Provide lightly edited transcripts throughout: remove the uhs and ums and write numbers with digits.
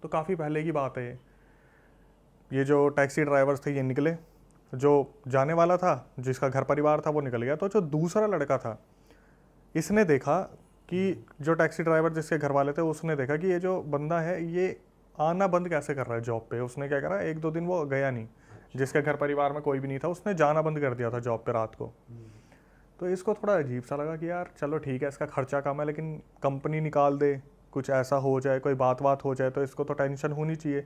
तो काफ़ी पहले की बात है ये जो टैक्सी ड्राइवर्स थे ये निकले, जो जाने वाला था जिसका घर परिवार था वो निकल गया, तो जो दूसरा लड़का था इसने देखा कि जो टैक्सी ड्राइवर जिसके घर वाले थे उसने देखा कि ये जो बंदा है ये आना बंद कैसे कर रहा है जॉब पे। उसने क्या करा, 1-2 दिन वो गया नहीं, जिसके घर परिवार में कोई भी नहीं था उसने जाना बंद कर दिया था जॉब पे रात को। तो इसको थोड़ा अजीब सा लगा कि यार चलो ठीक है इसका खर्चा कम है, लेकिन कंपनी निकाल दे, कुछ ऐसा हो जाए, कोई बात हो जाए तो इसको तो टेंशन होनी चाहिए,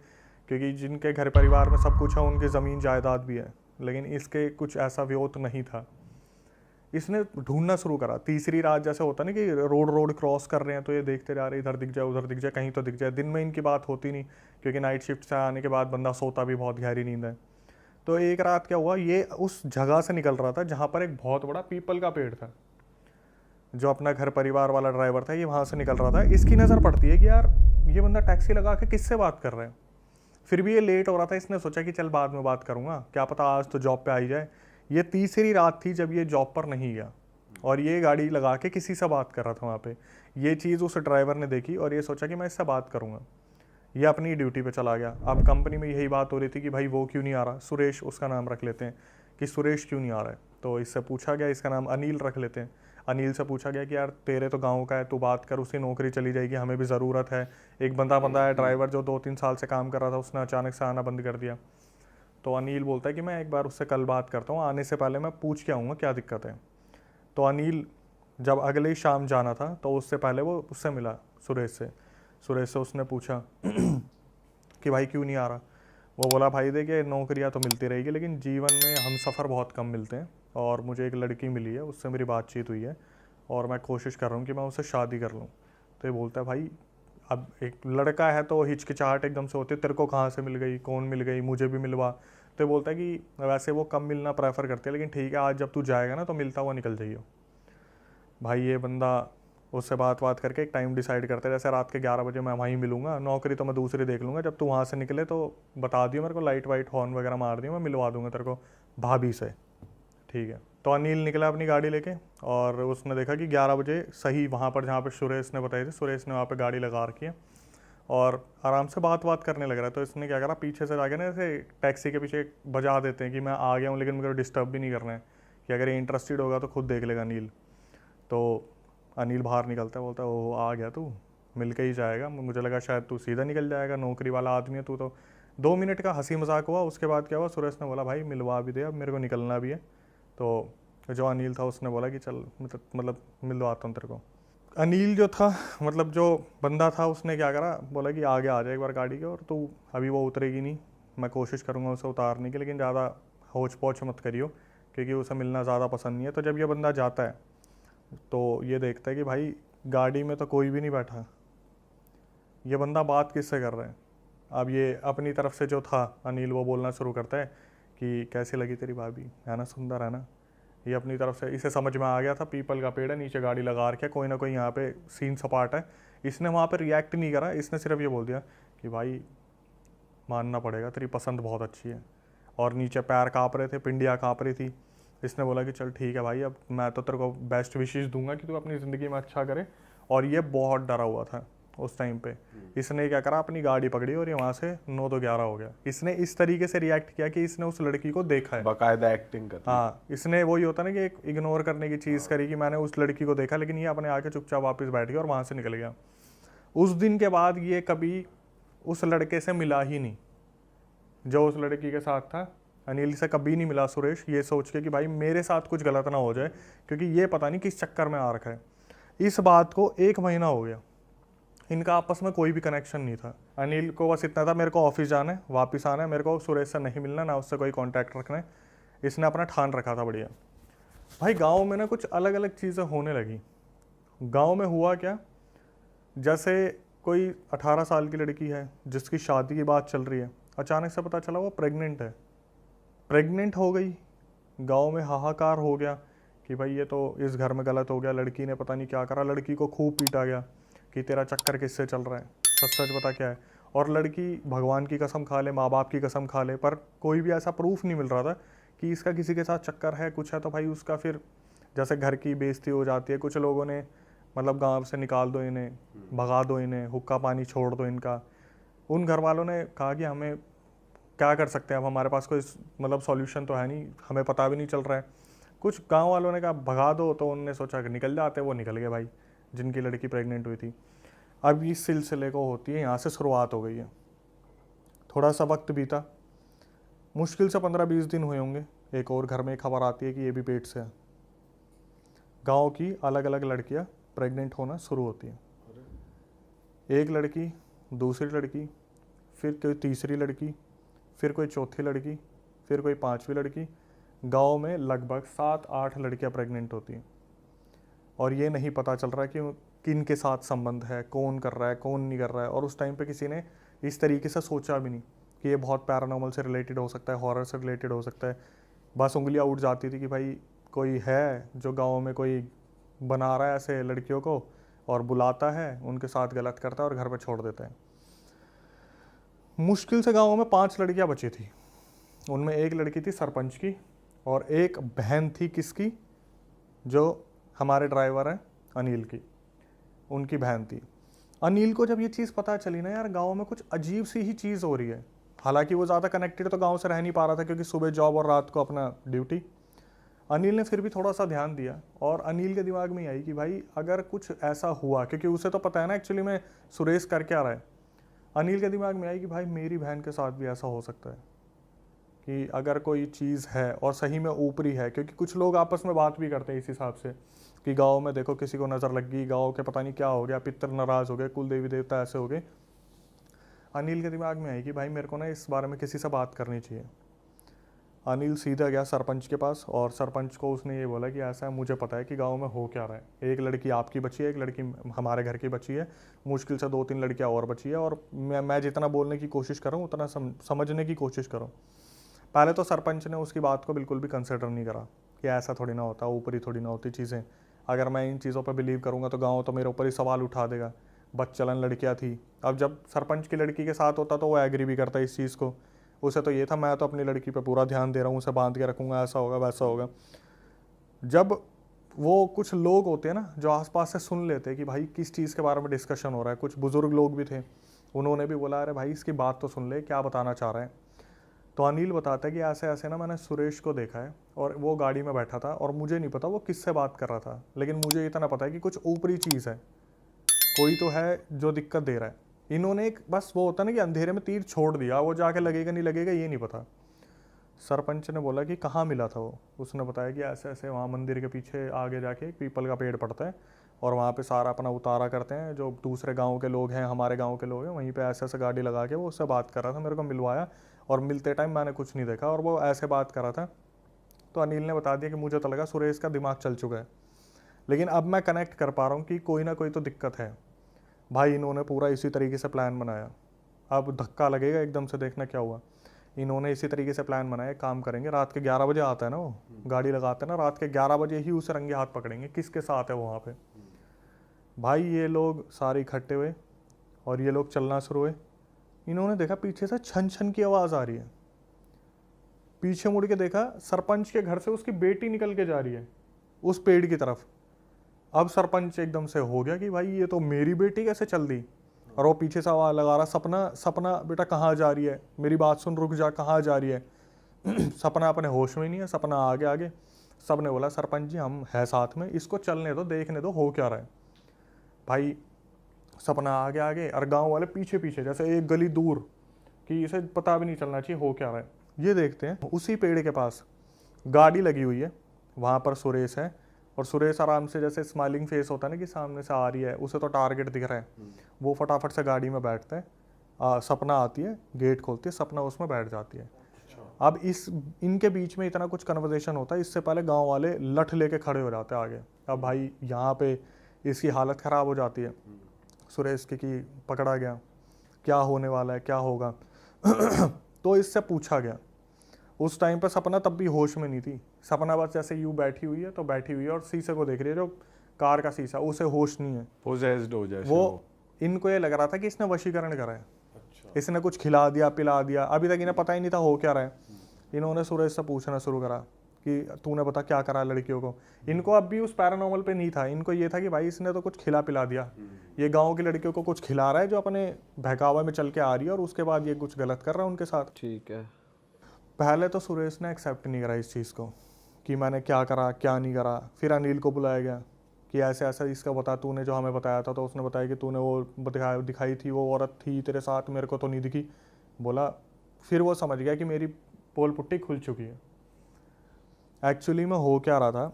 क्योंकि जिनके घर परिवार में सब कुछ है उनकी ज़मीन जायदाद भी है, लेकिन इसके कुछ ऐसा व्योत नहीं था। इसने ढूंढना शुरू करा। तीसरी रात जैसे होता ना कि रोड क्रॉस कर रहे हैं तो ये देखते रह रहे, इधर दिख जाए उधर दिख जाए, कहीं तो दिख जाए। दिन में इनकी बात होती नहीं, क्योंकि नाइट शिफ्ट से आने के बाद बंदा सोता भी बहुत गहरी नींद है। तो एक रात क्या हुआ, ये उस जगह से निकल रहा था जहाँ पर एक बहुत बड़ा पीपल का पेड़ था। जो अपना घर परिवार वाला ड्राइवर था ये वहाँ से निकल रहा था। इसकी नज़र पड़ती है कि यार ये बंदा टैक्सी लगा के किससे बात कर रहा है। फिर भी ये लेट हो रहा था, इसने सोचा कि चल बाद में बात करूँगा, क्या पता आज तो जॉब पे आ ही जाए। ये तीसरी रात थी जब ये जॉब पर नहीं गया और ये गाड़ी लगा के किसी से बात कर रहा था वहाँ पे। ये चीज़ उस ड्राइवर ने देखी और ये सोचा कि मैं इससे बात करूँगा। ये अपनी ड्यूटी पे चला गया। अब कंपनी में यही बात हो रही थी कि भाई वो क्यों नहीं आ रहा, सुरेश उसका नाम रख लेते हैं कि सुरेश क्यों नहीं आ रहा है। तो इससे पूछा गया, इसका नाम अनिल रख लेते हैं। अनिल से पूछा गया कि यार तेरे तो गाँव का है, तू बात कर, उसकी नौकरी चली जाएगी, हमें भी ज़रूरत है। एक बंदा है ड्राइवर जो 2-3 साल से काम कर रहा था, उसने अचानक से आना बंद कर दिया। तो अनिल बोलता है कि मैं एक बार उससे कल बात करता हूँ, आने से पहले मैं पूछ के आऊँगा क्या दिक्कत है। तो अनिल जब अगले ही शाम जाना था तो उससे पहले वो उससे मिला सुरेश से उसने पूछा कि भाई क्यों नहीं आ रहा। वो बोला भाई देखिए नौकरियाँ तो मिलती रहेगी, लेकिन जीवन में हम सफ़र बहुत कम मिलते हैं, और मुझे एक लड़की मिली है, उससे मेरी बातचीत हुई है और मैं कोशिश कर रहा हूँ कि मैं उससे शादी कर लूँ। तो ये बोलता है भाई अब एक लड़का है तो हिचकिचाहट एकदम से होती है, तेरे को कहाँ से मिल गई, कौन मिल गई, मुझे भी मिलवा। तो ये बोलता है कि वैसे वो कम मिलना प्रेफर करते हैं, लेकिन ठीक है आज जब तू जाएगा ना तो मिलता हुआ निकल जाइए। भाई ये बंदा उससे बात करके एक टाइम डिसाइड करते, जैसे रात के 11 बजे मैं वहीं मिलूंगा, नौकरी तो मैं दूसरी देख लूँगा, जब तू वहाँ से निकले तो बता दियो मेरे को, लाइट वाइट हॉर्न वगैरह मार दियो, मैं मिलवा दूंगा तेरे को भाभी से, ठीक है। तो अनिल निकला अपनी गाड़ी लेके और उसने देखा कि 11 बजे सही वहाँ पर जहाँ पर सुरेश ने बताई थी, सुरेश ने वहाँ पर गाड़ी लगा रखी है और आराम से बात करने लग रहा है। तो इसने क्या करा, पीछे से जाके ना ऐसे टैक्सी के पीछे बजा देते हैं कि मैं आ गया हूँ, लेकिन मेरे को डिस्टर्ब भी नहीं करना है, कि अगर ये इंटरेस्टेड होगा तो खुद देख लेगा अनिल। तो अनिल बाहर निकलता है, बोलता है ओह आ गया तू, मिल के ही जाएगा, मुझे लगा शायद तू सीधा निकल जाएगा, नौकरी वाला आदमी है तू तो। 2 मिनट का हंसी मजाक हुआ, उसके बाद क्या हुआ, सुरेश ने बोला भाई मिलवा भी दे, अब मेरे को निकलना भी है। तो जो अनिल था उसने बोला कि चल मतलब मिलवाता हूँ तेरे को। अनिल जो था मतलब जो बंदा था उसने क्या करा, बोला कि आगे आ जाए एक बार गाड़ी के, और तू अभी वो उतरेगी नहीं, मैं कोशिश करूँगा उसे उतारने की, लेकिन ज़्यादा होच पोच मत करियो, क्योंकि उसे मिलना ज़्यादा पसंद नहीं है। तो जब ये बंदा जाता है तो ये देखता है कि भाई गाड़ी में तो कोई भी नहीं बैठा, ये बंदा बात किससे कर रहा है। अब ये अपनी तरफ से जो था अनिल वो बोलना शुरू करता है कि कैसी लगी तेरी भाभी, है ना, सुंदर है ना। ये अपनी तरफ से, इसे समझ में आ गया था पीपल का पेड़ है, नीचे गाड़ी लगा रखा है, कोई ना कोई यहाँ पे सीन सपाट है। इसने वहाँ पे रिएक्ट नहीं करा, इसने सिर्फ ये बोल दिया कि भाई मानना पड़ेगा तेरी पसंद बहुत अच्छी है, और नीचे पैर काँप रहे थे, पिंडियाँ काँप रही थी। इसने बोला कि चल ठीक है भाई, अब मैं तो तेरे को बेस्ट विशेष दूंगा कि तू अपनी ज़िंदगी में अच्छा करे। और ये बहुत डरा हुआ था उस टाइम पे। इसने क्या करा, अपनी गाड़ी पकड़ी और ये वहाँ से 9 तो 11 हो गया। इसने इस तरीके से रिएक्ट किया कि इसने उस लड़की को देखा है, बाकायदा एक्टिंग कर। हाँ, इसने वही होता ना कि एक इग्नोर करने की चीज़ करी कि मैंने उस लड़की को देखा, लेकिन ये अपने आके चुपचाप वापस बैठ गया और वहाँ से निकल गया। उस दिन के बाद ये कभी उस लड़के से मिला ही नहीं जो उस लड़की के साथ था। अनिल से कभी नहीं मिला सुरेश, ये सोच के कि भाई मेरे साथ कुछ गलत ना हो जाए, क्योंकि ये पता नहीं किस चक्कर में आ रखा है। इस बात को 1 महीना हो गया, इनका आपस में कोई भी कनेक्शन नहीं था। अनिल को बस इतना था मेरे को ऑफिस जाना है, वापस आना है, मेरे को सुरेश से नहीं मिलना, ना उससे कोई कॉन्टैक्ट रखना है। इसने अपना ठान रखा था बढ़िया। भाई गाँव में ना कुछ अलग अलग चीज़ें होने लगी। गाँव में हुआ क्या, जैसे कोई 18 साल की लड़की है जिसकी शादी की बात चल रही है, अचानक से पता चला वो प्रेग्नेंट है। प्रेग्नेंट हो गई, गांव में हाहाकार हो गया कि भाई ये तो इस घर में गलत हो गया, लड़की ने पता नहीं क्या करा, लड़की को खूब पीटा गया कि तेरा चक्कर किससे चल रहा है, सच सच बता क्या है। और लड़की भगवान की कसम खा ले, माँ बाप की कसम खा ले, पर कोई भी ऐसा प्रूफ नहीं मिल रहा था कि इसका किसी के साथ चक्कर है, कुछ है। तो भाई उसका फिर जैसे घर की बेइज्जती हो जाती है, कुछ लोगों ने मतलब गाँव से निकाल दो इन्हें, भगा दो इन्हें, हुक्का पानी छोड़ दो इनका, उन घर वालों ने कहा कि हमें क्या कर सकते हैं, अब हमारे पास कोई मतलब सॉल्यूशन तो है नहीं, हमें पता भी नहीं चल रहा है। कुछ गांव वालों ने कहा भगा दो, तो उन्होंने सोचा कि निकल जाते, वो निकल गए भाई, जिनकी लड़की प्रेग्नेंट हुई थी। अब इस सिलसिले को होती है, यहाँ से शुरुआत हो गई है। थोड़ा सा वक्त बीता, मुश्किल से 15-20 दिन हुए होंगे, एक और घर में खबर आती है कि ये भी पेट से है। गांव की अलग अलग लड़कियां प्रेग्नेंट होना शुरू होती हैं। एक लड़की, दूसरी लड़की, फिर कोई तीसरी लड़की, फिर कोई चौथी लड़की, फिर कोई पांचवी लड़की। गांव में लगभग 7-8 लड़कियां प्रेग्नेंट होती हैं और ये नहीं पता चल रहा कि किन के साथ संबंध है, कौन कर रहा है, कौन नहीं कर रहा है। और उस टाइम पे किसी ने इस तरीके से सोचा भी नहीं कि ये बहुत पैरानॉर्मल से रिलेटेड हो सकता है, हॉरर से रिलेटेड हो सकता है। बस उंगलियां उठ जाती थी कि भाई कोई है जो गांव में कोई बना रहा है ऐसे लड़कियों को और बुलाता है, उनके साथ गलत करता है और घर पे छोड़ देता है। मुश्किल से गांव में 5 लड़कियां बची थी। उनमें एक लड़की थी सरपंच की और एक बहन थी किसकी, जो हमारे ड्राइवर हैं अनिल की, उनकी बहन थी। अनिल को जब ये चीज़ पता चली ना यार, गांव में कुछ अजीब सी ही चीज़ हो रही है। हालांकि वो ज़्यादा कनेक्टेड तो गांव से रह नहीं पा रहा था क्योंकि सुबह जॉब और रात को अपना ड्यूटी। अनिल ने फिर भी थोड़ा सा ध्यान दिया और अनिल के दिमाग में आई कि भाई अगर कुछ ऐसा हुआ, क्योंकि उसे तो पता है ना एक्चुअली में सुरेश कर क्या रहा है। अनिल के दिमाग में आई कि भाई मेरी बहन के साथ भी ऐसा हो सकता है कि अगर कोई चीज़ है और सही में ऊपरी है, क्योंकि कुछ लोग आपस में बात भी करते हैं इस हिसाब से कि गांव में देखो किसी को नज़र लग गई, गांव के पता नहीं क्या हो गया, पितर नाराज़ हो गए, कुल देवी देवता ऐसे हो गए। अनिल के दिमाग में आई कि भाई मेरे को ना इस बारे में किसी से बात करनी चाहिए। अनिल सीधा गया सरपंच के पास और सरपंच को उसने ये बोला कि ऐसा है, मुझे पता है कि गांव में हो क्या रहा है। एक लड़की आपकी बची है, एक लड़की हमारे घर की बची है, मुश्किल से 2-3 लड़कियां और बची है और मैं जितना बोलने की कोशिश कर रहा हूँ उतना समझने की कोशिश करो। पहले तो सरपंच ने उसकी बात को बिल्कुल भी कंसिडर नहीं करा कि ऐसा थोड़ी ना होता, ऊपरी थोड़ी ना होती चीज़ें। अगर मैं इन चीज़ों पर बिलीव करूँगा तो गाँव तो मेरे ऊपर ही सवाल उठा देगा, बच्चलन लड़कियाँ थी। अब जब सरपंच की लड़की के साथ होता तो वो एग्री भी करता इस चीज़ को। उसे तो ये था मैं तो अपनी लड़की पे पूरा ध्यान दे रहा हूँ, उसे बांध के रखूँगा, ऐसा होगा वैसा होगा। जब वो कुछ लोग होते हैं ना जो आसपास से सुन लेते हैं कि भाई किस चीज़ के बारे में डिस्कशन हो रहा है, कुछ बुजुर्ग लोग भी थे, उन्होंने भी बोला अरे भाई इसकी बात तो सुन ले, क्या बताना चाह रहे हैं। तो अनिल बताता है कि ऐसे ऐसे ना मैंने सुरेश को देखा है और वो गाड़ी में बैठा था और मुझे नहीं पता वो किससे बात कर रहा था, लेकिन मुझे इतना पता है कि कुछ ऊपरी चीज़ है, कोई तो है जो दिक्कत दे रहा है। इन्होंने एक बस वो होता ना कि अंधेरे में तीर छोड़ दिया, वो जाके लगेगा नहीं लगेगा ये नहीं पता। सरपंच ने बोला कि कहाँ मिला था वो, उसने बताया कि ऐसे ऐसे वहाँ मंदिर के पीछे आगे जाके एक पीपल का पेड़ पड़ता है और वहाँ पे सारा अपना उतारा करते हैं, जो दूसरे गांव के लोग हैं, हमारे गांव के लोग हैं, वहीं पे ऐसे ऐसे गाड़ी लगा के वो उससे बात कर रहा था, मेरे को मिलवाया और मिलते टाइम मैंने कुछ नहीं देखा और वो ऐसे बात कर रहा था। तो अनिल ने बता दिया कि मुझे तो लगा सुरेश का दिमाग चल चुका है, लेकिन अब मैं कनेक्ट कर पा रहा हूँ कि कोई ना कोई तो दिक्कत है। भाई इन्होंने पूरा इसी तरीके से प्लान बनाया। अब धक्का लगेगा एकदम से, देखना क्या हुआ। इन्होंने इसी तरीके से प्लान बनाया, काम करेंगे, रात के 11 बजे आता है ना वो, गाड़ी लगाते हैं ना, रात के 11 बजे ही उसे रंगे हाथ पकड़ेंगे किसके साथ है वहाँ पे। भाई ये लोग सारे इकट्ठे हुए और ये लोग चलना शुरू हुए। इन्होंने देखा पीछे से छन छन की आवाज़ आ रही है, पीछे मुड़ के देखा सरपंच के घर से उसकी बेटी निकल के जा रही है उस पेड़ की तरफ। अब सरपंच एकदम से हो गया कि भाई ये तो मेरी बेटी कैसे चल दी, और वो पीछे से आवाज़ लगा रहा, सपना सपना बेटा कहाँ जा रही है, मेरी बात सुन, रुक जा, कहाँ जा रही है। सपना अपने होश में नहीं है, सपना आगे आगे। सब ने बोला सरपंच जी हम है साथ में, इसको चलने दो, देखने दो हो क्या रहा है। भाई सपना आगे आगे और गांव वाले पीछे पीछे, जैसे एक गली दूर कि इसे पता भी नहीं चलना चाहिए हो क्या रहा है। ये देखते हैं उसी पेड़ के पास गाड़ी लगी हुई है, वहाँ पर सुरेश है और सुरेश आराम से, जैसे स्माइलिंग फेस होता है ना कि सामने से आ रही है, उसे तो टारगेट दिख रहा है, वो फटाफट से गाड़ी में बैठते हैं। सपना आती है, गेट खोलती है, सपना उसमें बैठ जाती है। अब इनके बीच में इतना कुछ कन्वर्सेशन होता है, इससे पहले गांव वाले लठ लेके खड़े हो जाते हैं आगे। अब भाई यहाँ पे इसकी हालत ख़राब हो जाती है, सुरेश की पकड़ा गया, क्या होने वाला है, क्या होगा। तो इससे पूछा गया। उस टाइम पर सपना तब भी होश में नहीं थी, सपना बस जैसे यूँ बैठी हुई है तो बैठी हुई है और शीशे को देख रही है, जो कार का शीशा, उसे होश नहीं है, पोजेस्ड हो जाए वो। इनको ये लग रहा था कि इसने वशीकरण करा है। अच्छा। इसने कुछ खिला दिया, पिला दिया, अभी तक इन्हें पता ही नहीं था हो क्या रहा है। इन्होंने सुरेश से पूछना शुरू करा कि तूने बता क्या करा लड़कियों को। इनको अब भी उस पैरानॉर्मल पे नहीं था, इनको ये था कि भाई इसने तो कुछ खिला पिला दिया, ये गांव की लड़कियों को कुछ खिला रहा है जो अपने बहकावा में चल के आ रही है और उसके बाद ये कुछ गलत कर रहा है उनके साथ। ठीक है। पहले तो सुरेश ने एक्सेप्ट नहीं करा इस चीज़ को कि मैंने क्या करा क्या नहीं करा। फिर अनिल को बुलाया गया कि ऐसे ऐसा इसका बता, तूने जो हमें बताया था। तो उसने बताया कि तूने वो दिखाई थी, वो औरत थी तेरे साथ, मेरे को तो नहीं दिखी। बोला, फिर वो समझ गया कि मेरी पोल पुट्टी खुल चुकी है। एक्चुअली में हो क्या रहा था,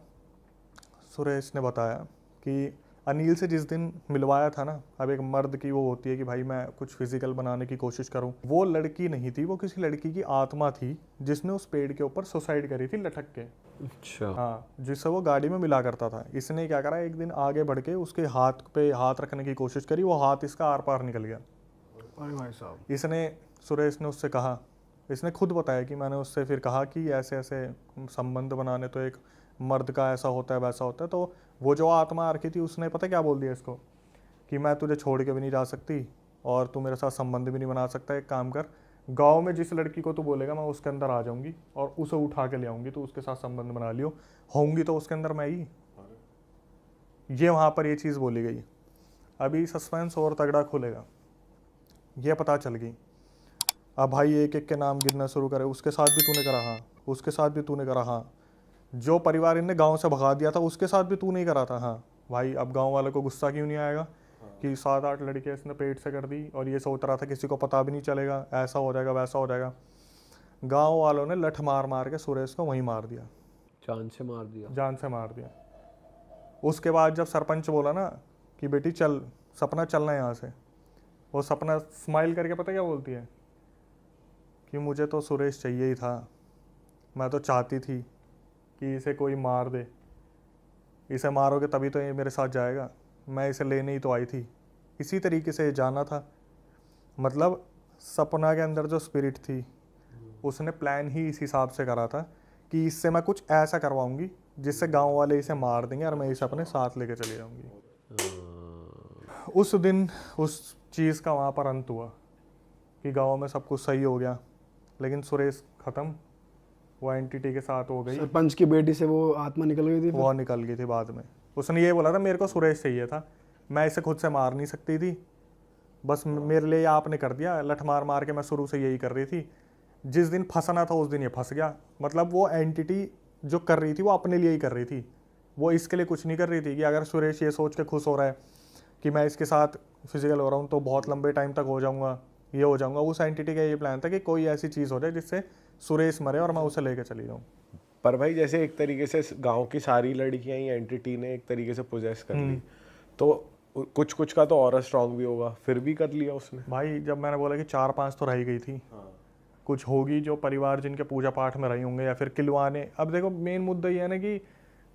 सुरेश ने बताया कि अनिल से जिस दिन मिलवाया था ना, अब एक मर्द की वो होती है कि भाई मैं कुछ फिजिकल बनाने की कोशिश करूं, वो लड़की नहीं थी, वो किसी लड़की की आत्मा थी जिसने उस पेड़ के ऊपर सुसाइड करी थी लटक के। अच्छा। हाँ, जिससे वो गाड़ी में मिला करता था। इसने क्या करा, एक दिन आगे बढ़ के उसके हाथ पे हाथ रखने की कोशिश करी, वो हाथ इसका आर पार निकल गया। अरे भाई साहब। इसने सुरेश ने उससे कहा, इसने खुद बताया कि मैंने उससे फिर कहा कि ऐसे ऐसे संबंध बनाने तो एक मर्द का ऐसा होता है वैसा होता है। तो वो जो आत्मा आ रखी थी उसने पता क्या बोल दिया इसको कि मैं तुझे छोड़ के भी नहीं जा सकती और तू मेरे साथ संबंध भी नहीं बना सकता। एक काम कर, गांव में जिस लड़की को तू बोलेगा मैं उसके अंदर आ जाऊंगी और उसे उठा के ले आऊंगी, तो उसके साथ संबंध बना लियो, होंगी तो उसके अंदर मैं ही। ये वहाँ पर ये चीज़ बोली गई। अभी सस्पेंस और तगड़ा खुलेगा। ये पता चल गई, अब भाई एक एक के नाम गिनना शुरू करे, उसके साथ भी तूने करा, हाँ उसके साथ भी तूने करा, हाँ जो परिवार इनने गांव से भगा दिया था उसके साथ भी तू नहीं करा था, हाँ भाई। अब गांव वालों को गुस्सा क्यों नहीं आएगा कि 7-8 लड़के इसने पेट से कर दी और ये सोच रहा था किसी को पता भी नहीं चलेगा, ऐसा हो जाएगा वैसा हो जाएगा। गांव वालों ने लठ मार मार के सुरेश को वहीं मार दिया, जान से मार दिया। जान से मार दिया। उसके बाद जब सरपंच बोला ना कि बेटी चल, सपना चलना यहाँ से, वो सपना स्माइल करके पता क्या बोलती है कि मुझे तो सुरेश चाहिए ही था, मैं तो चाहती थी कि इसे कोई मार दे, इसे मारोगे तभी तो ये मेरे साथ जाएगा, मैं इसे लेने ही तो आई थी। इसी तरीके से जाना था। मतलब सपना के अंदर जो स्पिरिट थी उसने प्लान ही इस हिसाब से करा था कि इससे मैं कुछ ऐसा करवाऊंगी जिससे गांव वाले इसे मार देंगे और मैं इसे अपने साथ लेके चली जाऊंगी। उस दिन उस चीज़ का वहाँ पर अंत हुआ कि गांव में सब कुछ सही हो गया, लेकिन सुरेश ख़त्म, वो एंटिटी के साथ हो गई। सरपंच की बेटी से वो आत्मा निकल गई थी। वो निकल गई थी बाद में। उसने ये बोला था मेरे को सुरेश चाहिए था, मैं इसे खुद से मार नहीं सकती थी, बस मेरे लिए आपने कर दिया, लठ मार मार के मैं शुरू से यही कर रही थी, जिस दिन फंसना था उस दिन ये फंस गया। मतलब वो एंटिटी जो कर रही थी वो अपने लिए ही कर रही थी, वो इसके लिए कुछ नहीं कर रही थी कि अगर सुरेश ये सोच के खुश हो रहा है कि मैं इसके साथ फिजिकल हो रहा हूँ तो बहुत लंबे टाइम तक हो जाऊँगा, ये हो जाऊँगा। उस एंटिटी का ये प्लान था कि कोई ऐसी चीज़ हो जाए जिससे सुरेश मरे और मैं उसे लेके चली जाऊँ। पर भाई जैसे एक तरीके से गांव की सारी लड़कियां ही एंटिटी ने एक तरीके से पोजेस कर ली, तो कुछ कुछ का तो और स्ट्रांग भी होगा, फिर भी कर लिया उसने। भाई जब मैंने बोला कि 4-5 तो रह गई थी, कुछ होगी जो परिवार जिनके पूजा पाठ में रही होंगे या फिर किलवाने। अब देखो मेन मुद्दा ये है ना कि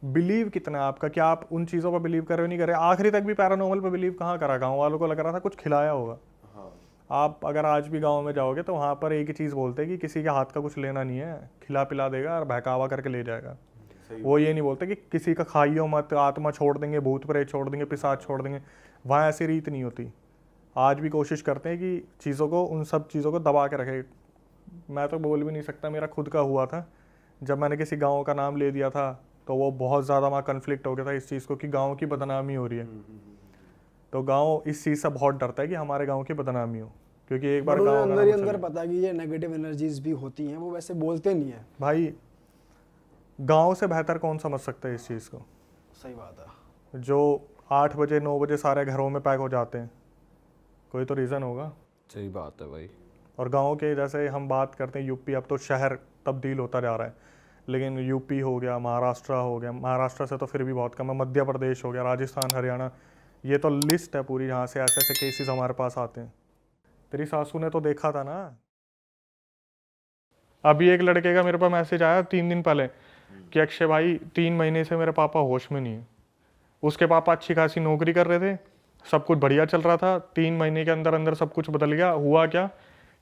बिलीव कितना है आपका, क्या आप उन चीज़ों पर बिलीव कर रहे हो नहीं कर रहे। आखिरी तक भी पैरानॉर्मल पर बिलीव कहाँ करा, गाँव वालों को लग रहा था कुछ खिलाया होगा। आप अगर आज भी गांव में जाओगे तो वहाँ पर एक ही चीज़ बोलते हैं कि किसी के हाथ का कुछ लेना नहीं है, खिला पिला देगा और बहकावा करके ले जाएगा। वो ये नहीं बोलते कि किसी का खाइयो मत, आत्मा छोड़ देंगे, भूत प्रेत छोड़ देंगे, पिशाच छोड़ देंगे। वहाँ ऐसी रीत नहीं होती। आज भी कोशिश करते हैं कि चीज़ों को, उन सब चीज़ों को दबा के रखे। मैं तो बोल भी नहीं सकता, मेरा खुद का हुआ था जब मैंने किसी गाँव का नाम ले दिया था, तो वो बहुत ज़्यादा वहाँ कन्फ्लिक्ट हो गया था इस चीज़ को कि गाँव की बदनामी हो रही है। तो गांव इस चीज़ से बहुत डरता है कि हमारे गांव की बदनामी हो, क्योंकि एक बार गांव अंदर ही अंदर पता कि ये नेगेटिव एनर्जीज भी होती हैं, वो वैसे बोलते नहीं है। भाई गांव से बेहतर कौन समझ सकता है इस चीज़ को। सही बात है। जो 8 बजे 9 बजे सारे घरों में पैक हो जाते हैं, कोई तो रीज़न होगा। सही बात है भाई। और गांव के जैसे हम बात करते हैं यूपी, अब तो शहर तब्दील होता जा रहा है, लेकिन यूपी हो गया, महाराष्ट्र हो गया, महाराष्ट्र से तो फिर भी बहुत कम है, मध्य प्रदेश हो गया, राजस्थान, हरियाणा, ये तो लिस्ट है पूरी जहाँ से ऐसे ऐसे केसेस हमारे पास आते हैं। तेरी सासू ने तो देखा था ना। अभी एक लड़के का मेरे पास मैसेज आया 3 दिन पहले कि अक्षय भाई 3 महीने से मेरे पापा होश में नहीं है। उसके पापा अच्छी खासी नौकरी कर रहे थे, सब कुछ बढ़िया चल रहा था, 3 महीने के अंदर अंदर सब कुछ बदल गया। हुआ क्या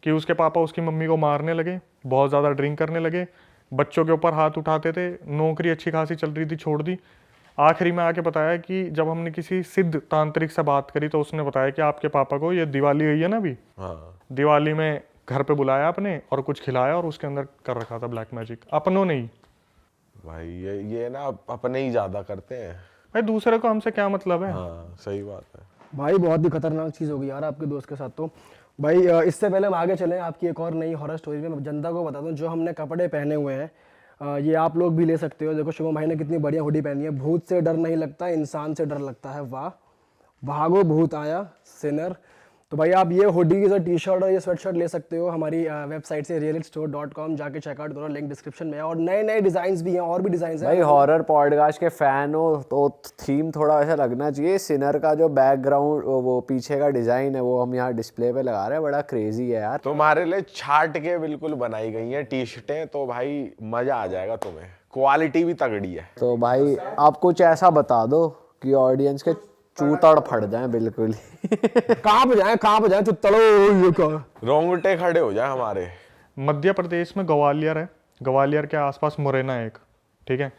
कि उसके पापा उसकी मम्मी को मारने लगे, बहुत ज़्यादा ड्रिंक करने लगे, बच्चों के ऊपर हाथ उठाते थे, नौकरी अच्छी खासी चल रही थी छोड़ दी। आखिरी में आके बताया कि जब हमने किसी सिद्ध तांत्रिक से बात करी तो उसने बताया कि आपके पापा को ये दिवाली हुई है ना अभी, दिवाली में घर पे बुलाया आपने और कुछ खिलाया और उसके अंदर कर रखा था ब्लैक मैजिक, अपनों ने ही। भाई ये ना अपने ही ज्यादा करते हैं। भाई दूसरे को हमसे क्या मतलब है। हाँ सही बात है। भाई बहुत ही खतरनाक चीज़ होगी यार आपके दोस्त के साथ तो। भाई इससे पहले हम आगे चलें आपकी एक और नई हॉरर स्टोरी में, मैं जनता को बता दूं जो हमने कपड़े पहने हुए हैं ये आप लोग भी ले सकते हो। देखो शुभम भाई ने कितनी बढ़िया हुडी पहनी है। भूत से डर नहीं लगता, इंसान से डर लगता है। वाह, भागो भूत आया सिनर। तो भाई आप ये हुडी की जो टी शर्ट और ये स्वेट शर्ट ले सकते हो हमारी वेबसाइट से realitstore.com, जाके चेकआउट करो, लिंक डिस्क्रिप्शन में है। और नए नए डिज़ाइंस भी हैं, और भी डिज़ाइंस हैं भाई हॉरर पॉडकास्ट के फैन हो तो थीम थोड़ा ऐसा लगना चाहिए। सिनर का जो बैकग्राउंड वो पीछे का डिजाइन है वो हम यहाँ डिस्प्ले पे लगा रहे हैं, बड़ा क्रेजी है यार। तुम्हारे लिए छाट के बिल्कुल बनाई गई हैं टी शर्टें, तो भाई मजा आ जाएगा तुम्हें। क्वालिटी भी तगड़ी है। तो भाई आप कुछ ऐसा बता दो कि ऑडियंस के चूतड़ फट जाए बिल्कुल ही। कांप जाए तो तड़ो ये क्या। रोंगटे खड़े हो जाए हमारे। मध्य प्रदेश में ग्वालियर है, ग्वालियर के आसपास मुरैना है एक, ठीक है।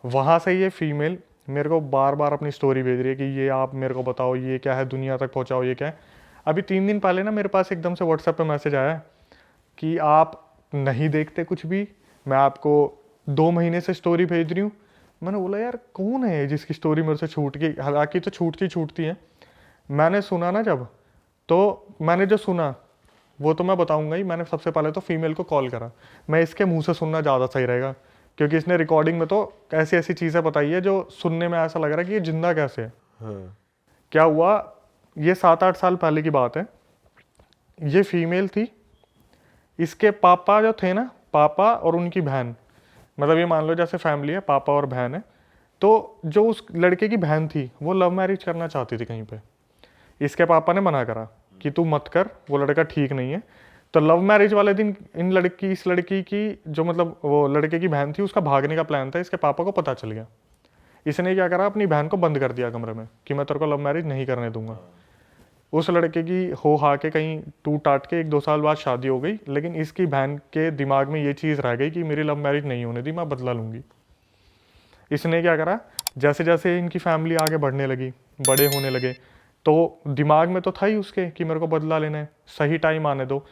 वहाँ से ये फीमेल मेरे को बार बार अपनी स्टोरी भेज रही है कि ये आप मेरे को बताओ ये क्या है, दुनिया तक पहुँचाओ ये क्या है। अभी 3 दिन पहले ना मेरे पास एकदम से व्हाट्सएप पे मैसेज आया कि आप नहीं देखते कुछ भी, मैं आपको 2 महीने से स्टोरी भेज रही हूँ। मैंने बोला यार कौन है जिसकी स्टोरी मेरे से छूट गई, हालांकि तो छूटती है। मैंने सुना ना जब, तो मैंने जो सुना वो तो मैं बताऊंगा ही। मैंने सबसे पहले तो फीमेल को कॉल करा, मैं इसके मुंह से सुनना ज़्यादा सही रहेगा क्योंकि इसने रिकॉर्डिंग में तो ऐसी ऐसी चीज़ें बताई है जो सुनने में ऐसा लग रहा है कि ये जिंदा कैसे है। हाँ। क्या हुआ, ये 7-8 साल पहले की बात है। ये फीमेल थी, इसके पापा जो थे ना, पापा और उनकी बहन, मतलब ये मान लो जैसे फैमिली है, पापा और बहन है। तो जो उस लड़के की बहन थी वो लव मैरिज करना चाहती थी कहीं पे। इसके पापा ने मना करा कि तू मत कर, वो लड़का ठीक नहीं है। तो लव मैरिज वाले दिन इस लड़की की जो मतलब वो लड़के की बहन थी उसका भागने का प्लान था। इसके पापा को पता चल गया। इसने क्या करा, अपनी बहन को बंद कर दिया कमरे में कि मैं तेरे को लव मैरिज नहीं करने दूंगा। उस लड़के की हो हा के कहीं टूट टाट के 1-2 साल बाद शादी हो गई, लेकिन इसकी बहन के दिमाग में ये चीज़ रह गई कि मेरी लव मैरिज नहीं होने दी, मैं बदला लूँगी। इसने क्या करा, जैसे जैसे इनकी फैमिली आगे बढ़ने लगी, बड़े होने लगे, तो दिमाग में तो था ही उसके कि मेरे को बदला लेना है, सही टाइम आने दो,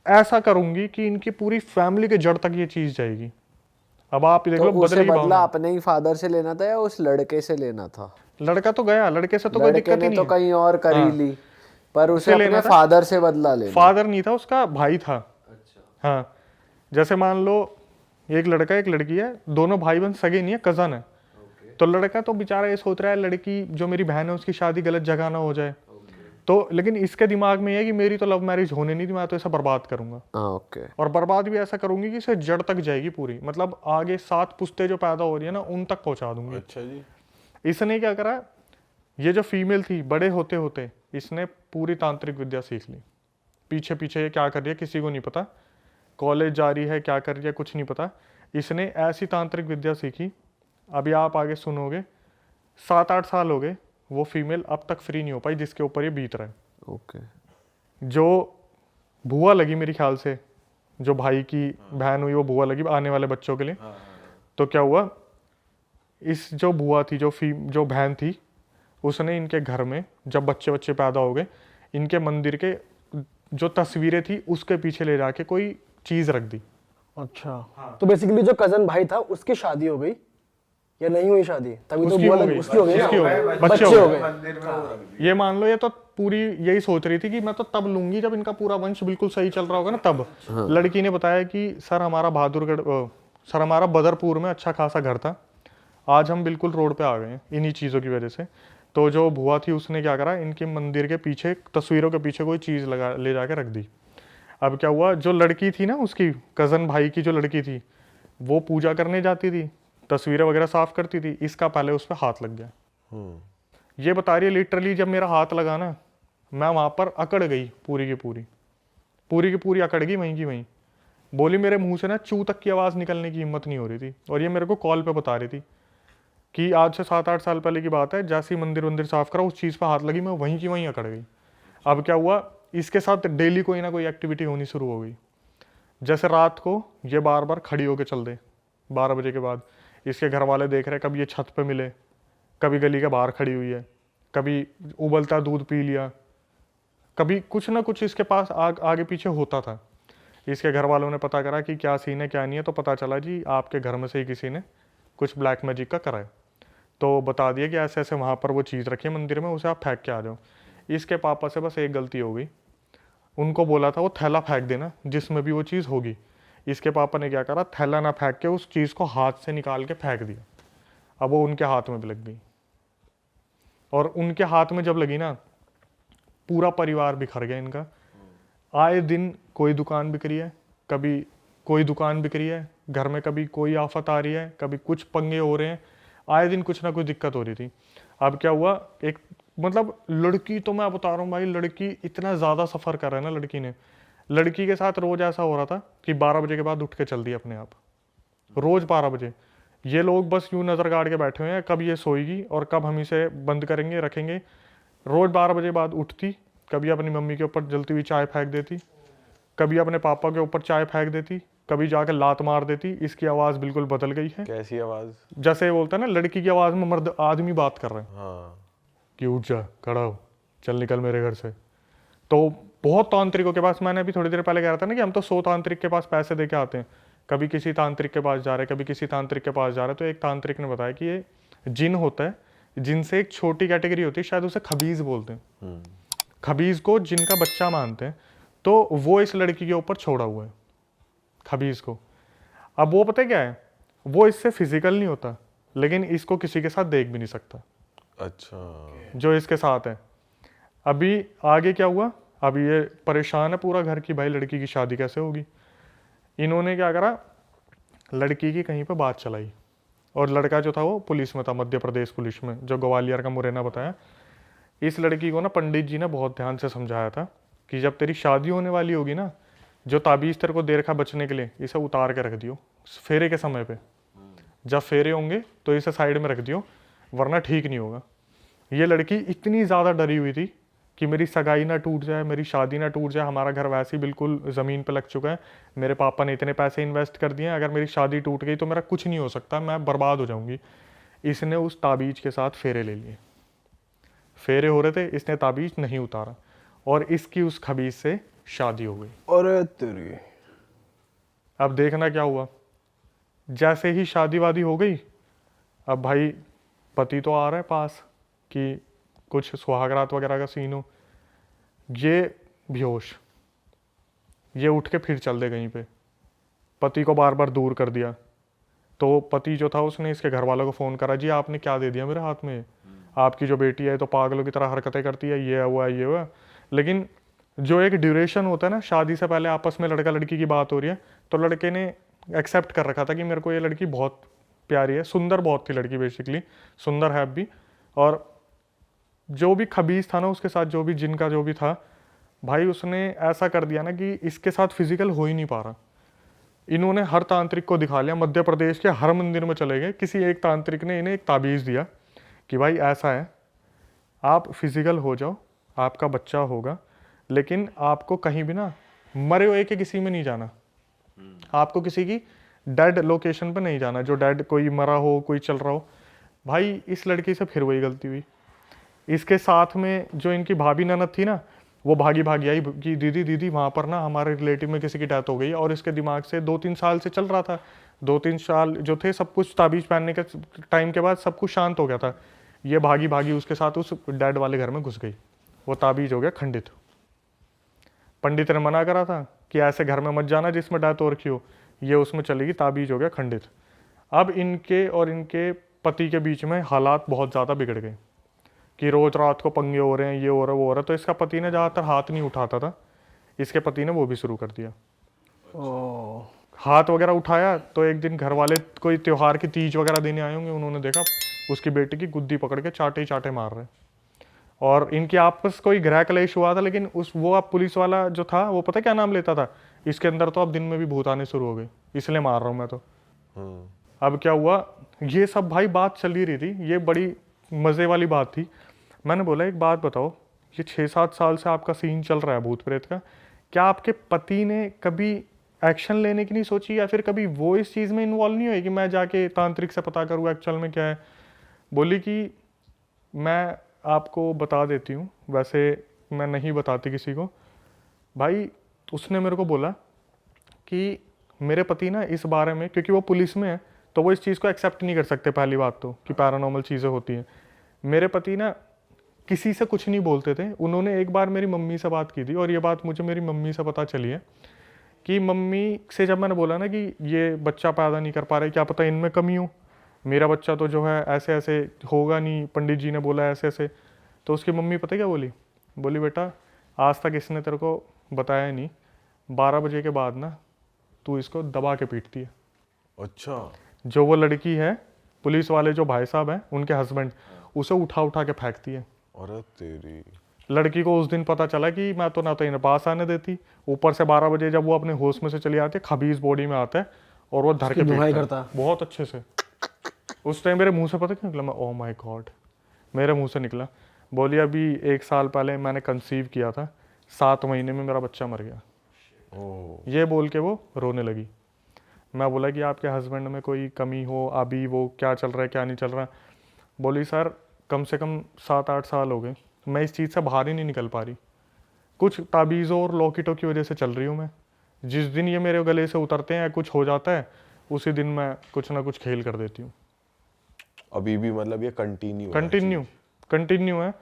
ऐसा करूँगी कि इनकी पूरी फैमिली के जड़ तक ये चीज़ जाएगी। अब आप देख तो लो उसे बदले की बदला भावना। अपने ही फादर से लेना था या उस लड़के से लेना था? लड़का तो गया, लड़के से तो कोई लड़के दिक्कत ही ने नहीं तो है। कहीं और कर ही ली, पर उसे उससे लेना अपने था। फादर से बदला लेना। फादर नहीं था, उसका भाई था। हाँ, जैसे मान लो एक लड़का एक लड़की है, दोनों भाई बहन सगे नहीं है, कजन है। तो लड़का तो बेचारा ये सोच रहा है लड़की जो मेरी बहन है उसकी शादी गलत जगह ना हो जाए। तो लेकिन इसके दिमाग में ये है कि मेरी तो लव मैरिज होने नहीं थी, मैं तो ऐसा बर्बाद करूंगा। ओके। और बर्बाद भी ऐसा करूंगी कि इसे जड़ तक जाएगी पूरी, मतलब आगे 7 पुश्ते जो पैदा हो रही है ना उन तक पहुंचा दूंगी। अच्छा जी। इसने क्या करा, ये जो फीमेल थी बड़े होते होते इसने पूरी तांत्रिक विद्या सीख ली। पीछे पीछे ये क्या कर रही है किसी को नहीं पता, कॉलेज जा रही है क्या कर रही है कुछ नहीं पता। इसने ऐसी तांत्रिक विद्या सीखी, अभी आप आगे सुनोगे, 7-8 साल हो गए, वो फीमेल अब तक फ्री नहीं हो पाई जिसके ऊपर ये बीत रहा है। ओके। जो बुआ लगी मेरे ख्याल से, जो भाई की बहन हुई वो बुआ लगी आने वाले बच्चों के लिए। तो क्या हुआ, इस जो बुआ थी जो बहन थी, उसने इनके घर में जब बच्चे पैदा हो गए, इनके मंदिर के जो तस्वीरें थी उसके पीछे ले जाके कोई चीज रख दी। अच्छा तो बेसिकली जो कजन भाई था उसकी शादी हो गई या नहीं हुई शादी? तभी तो उसकी बुआ हो लग- गई, उसकी हो गई ना? उसकी हो गई, बच्चे हो गए। ये मान लो ये तो पूरी यही सोच रही थी कि मैं तो तब लूंगी जब इनका पूरा वंश बिल्कुल सही चल रहा होगा ना तब। लड़की ने बताया कि सर हमारा सर हमारा बदरपुर में अच्छा खासा घर था, आज हम बिल्कुल रोड पे आ गए हैं इन्हीं चीज़ों की वजह से। तो जो बुआ थी उसने क्या करा, इनके मंदिर के पीछे तस्वीरों के पीछे कोई चीज़ ले जाके रख दी। अब क्या हुआ, जो लड़की थी ना उसकी कज़न भाई की जो लड़की थी वो पूजा करने जाती थी, तस्वीरें वगैरह साफ करती थी, इसका पहले उस पर हाथ लग गया। ये बता रही है लिटरली जब मेरा हाथ लगा ना मैं वहाँ पर अकड़ गई, पूरी की पूरी अकड़ गई वहीं की वहीं। बोली मेरे मुंह से ना चू तक की आवाज़ निकलने की हिम्मत नहीं हो रही थी। और ये मेरे को कॉल पे बता रही थी कि आज से 7-8 साल पहले की बात है, जैसे ही मंदिर साफ करा उस चीज़ पर हाथ लगी, मैं वहीं की वहीं अकड़ गई। अब क्या हुआ, इसके साथ डेली कोई ना कोई एक्टिविटी होनी शुरू हो गई। जैसे रात को ये बार बार खड़ी होकर चल दे 12 बजे के बाद, इसके घर वाले देख रहे, कभी ये छत पे मिले, कभी गली के बाहर खड़ी हुई है, कभी उबलता दूध पी लिया, कभी कुछ ना कुछ इसके पास आगे पीछे होता था। इसके घर वालों ने पता करा कि क्या सीन है क्या नहीं है, तो पता चला जी आपके घर में से ही किसी ने कुछ ब्लैक मैजिक का करा है। तो बता दिया कि ऐसे ऐसे वहाँ पर वो चीज़ रखी है मंदिर में, उसे आप फेंक के आ जाओ। इसके पापा से बस एक गलती हो गई, उनको बोला था वो थैला फेंक देना जिसमें भी वो चीज़ होगी। इसके पापा ने क्या करा, थैला ना फेंक के उस चीज़ को हाथ से निकाल के फेंक दिया। अब वो उनके हाथ में भी लग गई, और उनके हाथ में जब लगी ना, पूरा परिवार बिखर गया इनका। आए दिन कोई दुकान बिक रही है, कभी कोई दुकान बिक रही है, घर में कभी कोई आफत आ रही है, कभी कुछ पंगे हो रहे हैं, आए दिन कुछ ना कुछ दिक्कत हो रही थी। अब क्या हुआ, एक मतलब लड़की तो मैं बता रहा हूँ भाई, लड़की इतना ज़्यादा सफ़र कर रहा है ना लड़की ने। लड़की के साथ रोज़ ऐसा हो रहा था कि 12 बजे के बाद उठ के चल दी अपने आप, रोज़ 12 बजे। ये लोग बस यूँ नज़र गाड़ के बैठे हुए हैं, कब ये सोएगी और कब हम इसे बंद करेंगे रखेंगे। रोज़ 12 बजे बाद उठती, कभी अपनी मम्मी के ऊपर जलती हुई चाय फेंक देती, कभी अपने पापा के ऊपर चाय फेंक देती, कभी जाकर लात मार देती। इसकी आवाज़ बिल्कुल बदल गई है। कैसी आवाज? जैसे बोलता है ना, लड़की की आवाज़ में मर्द आदमी बात कर रहे हैं हाँ। कि उठ जा, खड़ा हो, चल निकल मेरे घर से। तो बहुत तांत्रिकों के पास, मैंने अभी थोड़ी देर पहले कह रहा था ना कि हम तो 100 तांत्रिक के पास पैसे दे के आते हैं, कभी किसी तांत्रिक के पास जा रहे, कभी किसी तांत्रिक के पास जा रहे। तो एक तांत्रिक ने बताया कि ये जिन होता है, जिनसे एक छोटी कैटेगरी होती है, शायद उसे खबीज बोलते हैं। खबीज को जिनका बच्चा मानते हैं, तो वो इस लड़की के ऊपर छोड़ा हुआ है, खबीज को। अब वो पता है क्या है, वो इससे फिजिकल नहीं होता, लेकिन इसको किसी के साथ देख भी नहीं सकता अच्छा। जो इसके साथ है। अभी आगे क्या हुआ, अभी ये परेशान है पूरा घर की, भाई लड़की की शादी कैसे होगी। इन्होंने क्या करा, लड़की की कहीं पे बात चलाई, और लड़का जो था वो पुलिस में था, मध्य प्रदेश पुलिस में, जो ग्वालियर का मुरैना बताया। इस लड़की को ना पंडित जी ने बहुत ध्यान से समझाया था कि जब तेरी शादी होने वाली होगी ना, जो ताबीज़ तेरे को दे रखा बचने के लिए, इसे उतार के रख दियो फेरे के समय पे। जब फेरे होंगे तो इसे साइड में रख दियो, वरना ठीक नहीं होगा। ये लड़की इतनी ज़्यादा डरी हुई थी कि मेरी सगाई ना टूट जाए, मेरी शादी ना टूट जाए, हमारा घर वैसे ही बिल्कुल ज़मीन पे लग चुका है, मेरे पापा ने इतने पैसे इन्वेस्ट कर दिए हैं, अगर मेरी शादी टूट गई तो मेरा कुछ नहीं हो सकता, मैं बर्बाद हो जाऊंगी। इसने उस ताबीज़ के साथ फेरे ले लिए, फेरे हो रहे थे, इसने ताबीज़ नहीं उतारा, और इसकी उस खबीज से शादी हो गई। और तेरी अब देखना क्या हुआ, जैसे ही शादी वादी हो गई, अब भाई पति तो आ रहा है पास कि कुछ सुहागरात वगैरह का सीन हो, ये बेहोश, ये उठ के फिर चल दे कहीं पे, पति को बार बार दूर कर दिया। तो पति जो था उसने इसके घर वालों को फ़ोन करा, जी आपने क्या दे दिया मेरे हाथ में, आपकी जो बेटी है तो पागलों की तरह हरकतें करती है, ये हुआ ये हुआ। लेकिन जो एक ड्यूरेशन होता है ना, शादी से पहले आपस में लड़का लड़की की बात हो रही है, तो लड़के ने एक्सेप्ट कर रखा था कि मेरे को ये लड़की बहुत प्यारी है, सुंदर बहुत थी लड़की, बेसिकली सुंदर है भी। और जो भी खबीज था ना उसके साथ, जो भी जिनका जो भी था भाई, उसने ऐसा कर दिया ना कि इसके साथ फिजिकल हो ही नहीं पा रहा। इन्होंने हर तांत्रिक को दिखा लिया, मध्य प्रदेश के हर मंदिर में चले गए, किसी एक तांत्रिक ने इन्हें एक ताबीज़ दिया कि भाई ऐसा है, आप फिजिकल हो जाओ, आपका बच्चा होगा, लेकिन आपको कहीं भी ना मरे हुए के किसी में नहीं जाना, आपको किसी की डेड लोकेशन पे नहीं जाना, जो डेड कोई मरा हो, कोई चल रहा हो। भाई इस लड़की से फिर वही गलती हुई। इसके साथ में जो इनकी भाभी ननद थी ना, वो भागी भागी आई कि दीदी दीदी वहाँ पर ना हमारे रिलेटिव में किसी की डेथ हो गई, और इसके दिमाग से 2-3 साल से चल रहा था, 2-3 साल जो थे सब कुछ ताबीज़ पहनने के टाइम के बाद सब कुछ शांत हो गया था। ये भागी भागी उसके साथ उस डैड वाले घर में घुस गई, वो ताबीज़ हो गया खंडित। पंडित ने मना करा था कि ऐसे घर में मत जाना जिसमें डेथ हो रखी हो, ये उसमें चलेगी, ताबीज़ हो गया खंडित। अब इनके और इनके पति के बीच में हालात बहुत ज़्यादा बिगड़ गए कि रोज़ रात को पंगे हो रहे हैं, ये हो रहा है वो हो रहा है। तो इसका पति ने ज़्यादातर हाथ नहीं उठाता था, इसके पति ने वो भी शुरू कर दिया। हाथ वगैरह उठाया तो एक दिन घर वाले कोई त्योहार की तीज वगैरह देने आए होंगे, उन्होंने देखा उसकी बेटी की गुद्दी पकड़ के चाटे ही चाटे मार रहे, और इनकी आपस कोई गृह क्लेश हुआ था। लेकिन वो अब पुलिस वाला जो था वो पता क्या नाम लेता था, इसके अंदर तो अब दिन में भी भूत आने शुरू हो गए, इसलिए मार रहा हूँ मैं तो। अब क्या हुआ, ये सब भाई बात चल ही रही थी, ये बड़ी मज़े वाली बात थी। मैंने बोला एक बात बताओ, ये 6-7 साल से आपका सीन चल रहा है भूत प्रेत का, क्या आपके पति ने कभी एक्शन लेने की नहीं सोची, या फिर कभी वो इस चीज़ में इन्वॉल्व नहीं हुए कि मैं जाके तांत्रिक से पता करूँ एक्चुअल में क्या है। बोली कि मैं आपको बता देती हूँ, वैसे मैं नहीं बताती किसी को। भाई उसने मेरे को बोला कि मेरे पति ना इस बारे में, क्योंकि वो पुलिस में है, तो वो इस चीज़ को एक्सेप्ट नहीं कर सकते पहली बात तो, कि पैरानॉर्मल चीज़ें होती हैं। मेरे पति ना किसी से कुछ नहीं बोलते थे। उन्होंने एक बार मेरी मम्मी से बात की थी, और ये बात मुझे मेरी मम्मी से पता चली है कि मम्मी से जब मैंने बोला ना कि ये बच्चा पैदा नहीं कर पा रहे, क्या पता इनमें कमी हो, मेरा बच्चा तो जो है ऐसे ऐसे होगा नहीं, पंडित जी ने बोला ऐसे ऐसे। तो उसकी मम्मी पता क्या बोली? बोली बेटा आज तक इसने तेरे को बताया नहीं, 12 बजे के बाद ना तू इसको दबा के पीटती है। अच्छा। जो वो लड़की है, पुलिस वाले जो भाई साहब हैं उनके हस्बैंड, उसे उठा उठा के फेंकती है। अरे तेरी। लड़की को उस दिन पता चला कि मैं तो ना तो इन्हें पास आने देती, ऊपर से 12 बजे जब वो अपने होश में से चली आती है, खबीज बॉडी में आता है और वो धर के धुनाई पीटता करता है बहुत अच्छे से। उस टाइम मेरे मुंह से पता क्या निकला? मैं ओह माय गॉड, मेरे मुंह से निकला। बोली अभी 1 साल पहले मैंने कंसीव किया था, 7 महीने में मेरा बच्चा मर गया। ओह। ये बोल के वो रोने लगी। मैं बोला कि आपके हस्बैंड में कोई कमी हो, अभी वो क्या चल रहा है क्या नहीं चल रहा। बोली सर कम से कम 7-8 साल हो गए, मैं इस चीज़ से बाहर ही नहीं निकल पा रही। कुछ ताबीज़ों और लॉकेटों की वजह से चल रही हूँ मैं। जिस दिन ये मेरे गले से उतरते हैं या कुछ हो जाता है, उसी दिन मैं कुछ ना कुछ खेल कर देती हूँ। अभी भी मतलब ये कंटिन्यू है।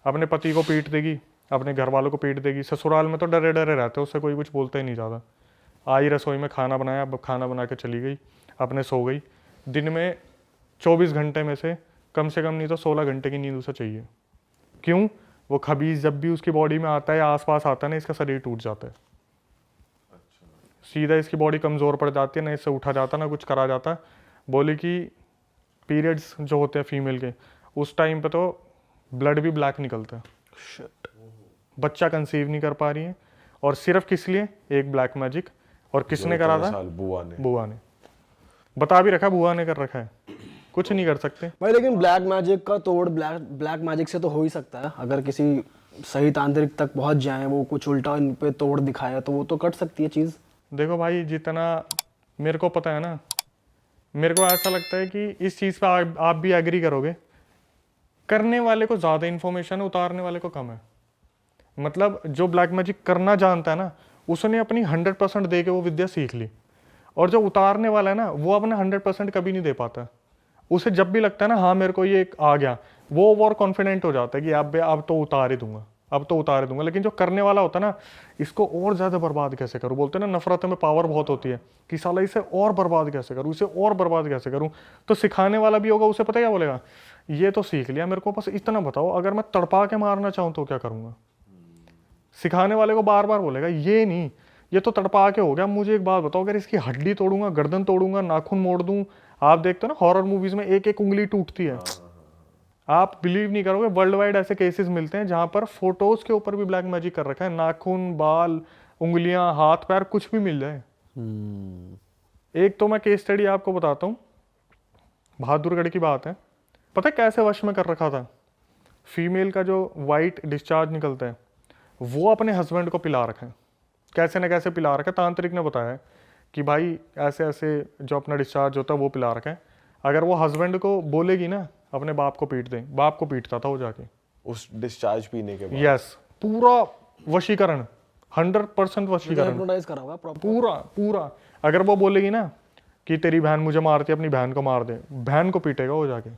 अपने पति को पीट देगी, अपने घर वालों को पीट देगी। ससुराल में तो डरे डरे रहते, उससे कोई कुछ बोलता ही नहीं ज़्यादा। आई रसोई में खाना बनाया, अब खाना बना के चली गई, अपने सो गई। दिन में 24 घंटे में से कम नहीं तो 16 घंटे की नींद उसे चाहिए। क्यों? वो खबीज जब भी उसकी बॉडी में आता है या आसपास आता है ना, इसका शरीर टूट जाता है। सीधा इसकी बॉडी कमज़ोर पड़ जाती है, ना इससे उठा जाता ना कुछ करा जाता। बोली कि पीरियड्स जो होते हैं फीमेल के, उस टाइम पे तो ब्लड भी ब्लैक निकलता है। बच्चा कंसीव नहीं कर पा रही है, और सिर्फ किस लिए? एक ब्लैक मैजिक। और किसने करा था? बुआ ने बता भी रखा, बुआ ने कर रखा है, कुछ नहीं कर सकते भाई। लेकिन ब्लैक मैजिक का तोड़ ब्लैक मैजिक से तो हो ही सकता है। अगर किसी सही तांत्रिक तक पहुंच जाए, वो कुछ उल्टा इन पे तोड़ दिखाया, तो वो तो कट सकती है चीज़। देखो भाई, जितना मेरे को पता है ना, मेरे को ऐसा लगता है कि इस चीज़ पे आप भी एग्री करोगे, करने वाले को ज़्यादा इन्फॉर्मेशन है, उतारने वाले को कम है। मतलब जो ब्लैक मैजिक करना जानता है ना, उसने अपनी 100% दे के वो विद्या सीख ली। और जो उतारने वाला है ना, वो अपना 100% कभी नहीं दे पाता। उसे जब भी लगता है ना हाँ मेरे को ये आ गया, वो ओवर कॉन्फिडेंट हो जाता है कि अब तो उतार ही दूंगा, अब तो उतार ही दूंगा। लेकिन जो करने वाला होता है ना, इसको और ज़्यादा बर्बाद कैसे करूँ, बोलते हैं ना नफरत में पावर बहुत होती है, कि साला इसे और बर्बाद कैसे करूँ, इसे और बर्बाद कैसे करूँ। तो सिखाने वाला भी होगा, उसे पता क्या बोलेगा, ये तो सीख लिया, मेरे को बस इतना बताओ, अगर मैं तड़पा के मारना चाहूँ तो क्या करूँगा। सिखाने वाले को बार बार बोलेगा ये नहीं, ये तो तड़पा के हो गया, मुझे एक बात बताओ, अगर इसकी हड्डी तोड़ूंगा, गर्दन तोड़ूंगा, नाखून मोड़ दूं। आप देखते हो ना हॉरर मूवीज में एक एक उंगली टूटती है। आप बिलीव नहीं करोगे, वर्ल्ड वाइड ऐसे केसेस मिलते हैं जहां पर फोटोज के ऊपर भी ब्लैक मैजिक कर रखा है, नाखून, बाल, उंगलियां, हाथ पैर कुछ भी मिल जाए। एक तो मैं केस स्टडी आपको बताता हूँ, बहादुरगढ़ की बात है। पता है कैसे वश में कर रखा था? फीमेल का जो वाइट डिस्चार्ज निकलता है, वो अपने हस्बैंड को पिला रखा है, कैसे न कैसे पिला रखा है। तांत्रिक ने बताया है कि भाई ऐसे ऐसे जो अपना डिस्चार्ज होता है वो पिला रखा है। अगर वो हस्बैंड को बोलेगी ना अपने बाप को पीट दे, बाप को पीटता था वो जाके उस डिस्चार्ज पीने के बाद। यस, पूरा वशीकरण, 100% वशीकरण, हिप्नोटाइज करा होगा प्रॉपर। पूरा। अगर वो बोलेगी ना कि तेरी बहन मुझे मारती है, अपनी बहन को मार दे, बहन को पीटेगा वो जाके।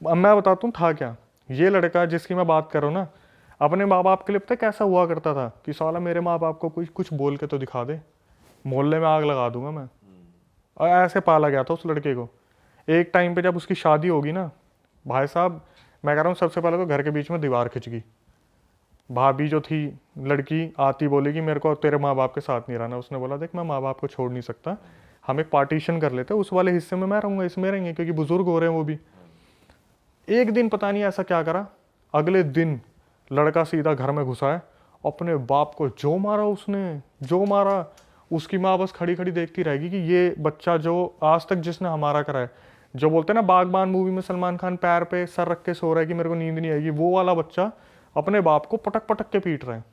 अब मैं बताता हूँ था क्या। ये लड़का जिसकी मैं बात कर रहा हूँ ना, अपने माँ बाप के लिए पता कैसा हुआ करता था कि साला मेरे माँ बाप को कुछ बोल के तो दिखा दे, मोहल्ले में आग लगा दूंगा मैं। और ऐसे पाला गया था उस लड़के को। एक टाइम पे जब उसकी शादी होगी ना, भाई साहब मैं कह रहा हूँ, सबसे पहले तो घर के बीच में दीवार खिंच गई। भाभी जो थी लड़की आती बोली कि मेरे को तेरे माँ बाप के साथ नहीं रहना। उसने बोला देख मैं माँ बाप को छोड़ नहीं सकता, हम एक पार्टीशन कर लेते, उस वाले हिस्से में मैं रहूँगा, इसमें रहेंगे, क्योंकि बुजुर्ग हो रहे हैं वो भी। एक दिन पता नहीं ऐसा क्या करा, अगले दिन लड़का सीधा घर में घुसा है, अपने बाप को जो मारा उसने, जो मारा। उसकी माँ बस खड़ी खड़ी देखती रहेगी कि ये बच्चा जो आज तक जिसने हमारा करा है, जो बोलते हैं ना बागबान मूवी में सलमान खान पैर पे सर रख के सो रहा है कि मेरे को नींद नहीं आएगी, वो वाला बच्चा अपने बाप को पटक पटक के पीट रहा है।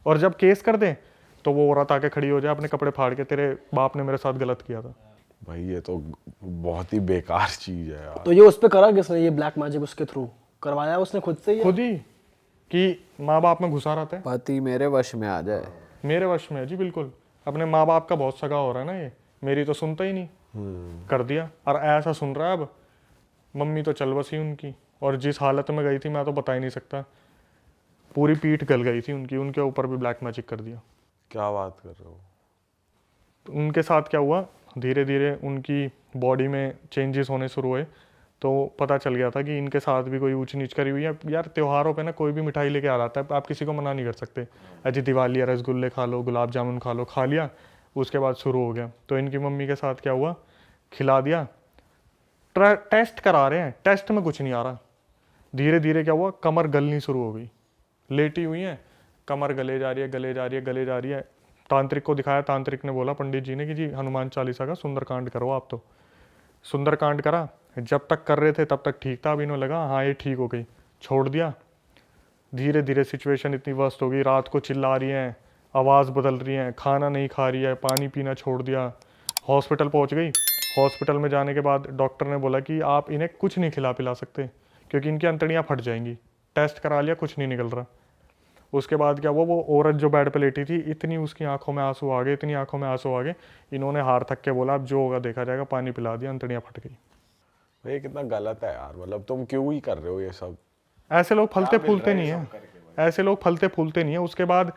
और जब केस कर दे तो वो औरत आके खड़ी हो जाए अपने कपड़े फाड़ के, तेरे बाप ने मेरे साथ गलत किया था। भाई ये तो बहुत ही बेकार चीज है यार। तो ये उस पे करा किसने, ये ब्लैक मैजिक उसके थ्रू करवाया उसने खुद से ही? खुद ही, कि माँ बाप में घुसा रहता है। पति मेरे वश में आ जाए। मेरे वश में है जी, बिल्कुल। अपने माँ बाप का बहुत सगा हो रहा है ना ये, मेरी तो सुनता ही नहीं। कर दिया। और ऐसा सुन रहा है अब, मम्मी तो चल बसी उनकी, और जिस हालत में गई थी मैं तो बता ही नहीं सकता, पूरी पीठ गल गई थी उनकी, उनके ऊपर भी ब्लैक मैजिक कर दिया। क्या बात कर रहे हो? तो उनके साथ क्या हुआ, धीरे धीरे उनकी बॉडी में चेंजेस होने शुरू हुए, तो पता चल गया था कि इनके साथ भी कोई ऊंच नीच करी हुई है। यार त्योहारों पे ना कोई भी मिठाई लेके आ जाता है, आप किसी को मना नहीं कर सकते, अजी दिवाली है रसगुल्ले खा लो, गुलाब जामुन खा लो, खा लिया, उसके बाद शुरू हो गया। तो इनकी मम्मी के साथ क्या हुआ, खिला दिया, टेस्ट करा रहे हैं, टेस्ट में कुछ नहीं आ रहा, धीरे धीरे क्या हुआ, कमर गलनी शुरू हो गई, लेटी हुई है, कमर गले जा रही है, गले जा रही है, गले जा रही है। तांत्रिक को दिखाया, तांत्रिक ने बोला पंडित जी ने कि जी हनुमान चालीसा का सुंदरकांड करो आप। तो सुंदरकांड करा, जब तक कर रहे थे तब तक ठीक था, अब इन्हों लगा हाँ ये ठीक हो गई, छोड़ दिया। धीरे धीरे सिचुएशन इतनी वर्स्ट हो गई, रात को चिल्ला रही हैं, आवाज़ बदल रही हैं, खाना नहीं खा रही है, पानी पीना छोड़ दिया। हॉस्पिटल पहुंच गई, हॉस्पिटल में जाने के बाद डॉक्टर ने बोला कि आप इन्हें कुछ नहीं खिला पिला सकते क्योंकि इनकी अंतड़ियाँ फट जाएंगी। टेस्ट करा लिया, कुछ नहीं निकल रहा। उसके बाद क्या हुआ, वो औरत जो बेड पे लेटी थी, इतनी उसकी आंखों में आंसू आ गए, इतनी आंखों में आंसू आ गए, इन्होंने हार थक के बोला अब जो होगा देखा जाएगा, पानी पिला दिया, अंतड़ियाँ फट गई। ये कितना गलत है यार, मतलब तुम क्यों ही कर रहे हो ये सब? ऐसे लोग फलते फूलते नहीं है, ऐसे लोग फलते फूलते नहीं है। उसके बाद